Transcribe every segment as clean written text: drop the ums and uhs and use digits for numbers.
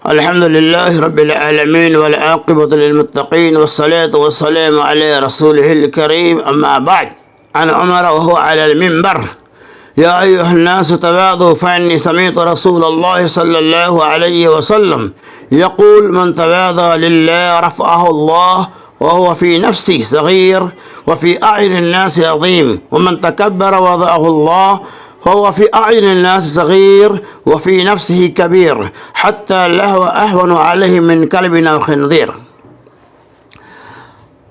الحمد لله رب العالمين والعاقبة للمتقين والصلاة والسلام على رسوله الكريم أما بعد. عن عمر وهو على المنبر: يا أيها الناس تواضعوا فإني سمعت رسول الله صلى الله عليه وسلم يقول: من تواضع لله رفعه الله وهو في نفسه صغير وفي أعين الناس عظيم، ومن تكبر وضعه الله وهو في أعين الناس صغير وفي نفسه كبير حتى له أهون عليه من كلب أو خنزير۔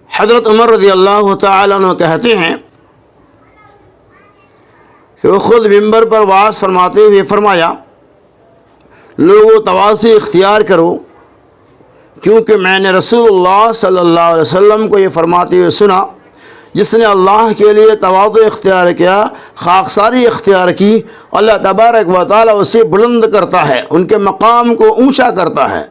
حضرت عمر رضی اللہ تعالیٰ عنہ کہتے ہیں کہ وہ خود منبر پر وعظ فرماتے ہوئے فرمایا: لوگوں تواضع اختیار کرو، کیونکہ میں نے رسول اللہ صلی اللہ علیہ وسلم کو یہ فرماتے ہوئے سنا: جس نے اللہ کے لیے تواضع اختیار کیا، خاکساری اختیار کی، اللہ تبارک و تعالیٰ اسے بلند کرتا ہے، ان کے مقام کو اونچا کرتا ہے۔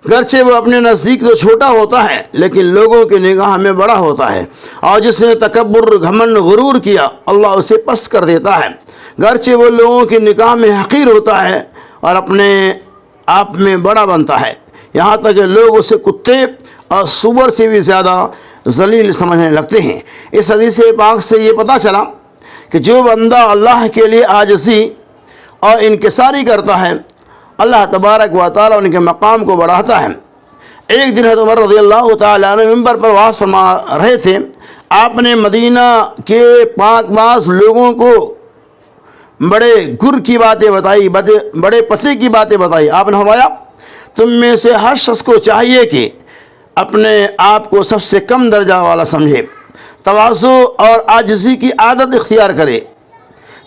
گرچہ وہ اپنے نزدیک تو چھوٹا ہوتا ہے لیکن لوگوں کی نگاہ میں بڑا ہوتا ہے، اور جس نے تکبر، گھمنڈ، غرور کیا، اللہ اسے پست کر دیتا ہے۔ گرچہ وہ لوگوں کی نگاہ میں حقیر ہوتا ہے اور اپنے آپ میں بڑا بنتا ہے، یہاں تک کہ لوگ اسے کتے اور سور سے بھی زیادہ ذلیل سمجھنے لگتے ہیں۔ اس حدیث پاک سے یہ پتہ چلا کہ جو بندہ اللہ کے لیے عاجزی اور انکساری کرتا ہے، اللہ تبارک و تعالیٰ ان کے مقام کو بڑھاتا ہے۔ ایک دن حضرت عمر رضی اللہ تعالیٰ عنہ منبر پر وعظ فرما رہے تھے۔ آپ نے مدینہ کے پاک باز لوگوں کو بڑے گر کی باتیں بتائی، بڑے پتے کی باتیں بتائی۔ آپ نے فرمایا: تم میں سے ہر شخص کو چاہیے کہ اپنے آپ کو سب سے کم درجہ والا سمجھے، تواضع اور عاجزی کی عادت اختیار کرے۔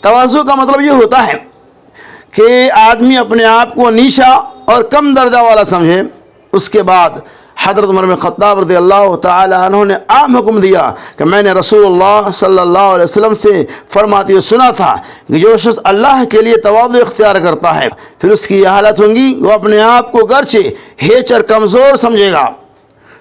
تواضع کا مطلب یہ ہوتا ہے کہ آدمی اپنے آپ کو نیچا اور کم درجہ والا سمجھے۔ اس کے بعد حضرت عمر بن خطاب رضی اللہ تعالی عنہ نے عام حکم دیا کہ میں نے رسول اللہ صلی اللہ علیہ وسلم سے فرماتے ہوئے سنا تھا کہ جو شخص اللہ کے لیے تواضع اختیار کرتا ہے، پھر اس کی یہ حالت ہوگی، وہ اپنے آپ کو گرچہ ہیچ اور کمزور سمجھے گا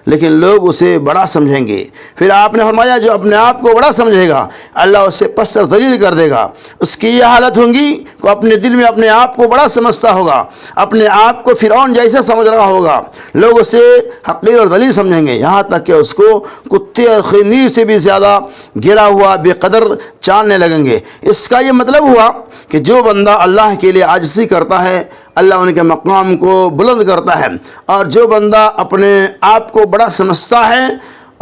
لیکن لوگ اسے بڑا سمجھیں گے۔ پھر آپ نے فرمایا: جو اپنے آپ کو بڑا سمجھے گا، اللہ اسے پست اور ذلیل کر دے گا۔ اس کی یہ حالت ہوگی کہ اپنے دل میں اپنے آپ کو بڑا سمجھتا ہوگا، اپنے آپ کو فرعون جیسا سمجھ رہا ہوگا، لوگ اسے حقیر اور ذلیل سمجھیں گے، یہاں تک کہ اس کو کتے اور خنزیر سے بھی زیادہ گرا ہوا بے قدر جاننے لگیں گے۔ اس کا یہ مطلب ہوا کہ جو بندہ اللہ کے لیے عاجزی کرتا ہے، اللہ ان کے مقام کو بلند کرتا ہے، اور جو بندہ اپنے آپ کو بڑا سمجھتا ہے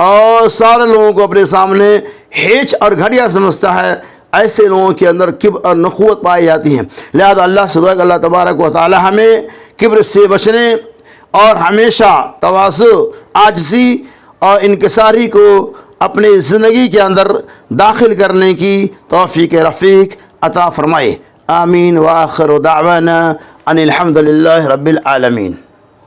اور سارے لوگوں کو اپنے سامنے ہیچ اور گھٹیا سمجھتا ہے، ایسے لوگوں کے اندر کبر اور نخوت پائی جاتی ہیں۔ لہذا اللہ سے دعا کہ اللہ تبارک و تعالی ہمیں کبر سے بچنے اور ہمیشہ تواضع، عاجزی اور انکساری کو اپنی زندگی کے اندر داخل کرنے کی توفیق رفیق عطا فرمائے۔ آمین۔ وآخر دعوانا ان الحمد للہ رب العالمین۔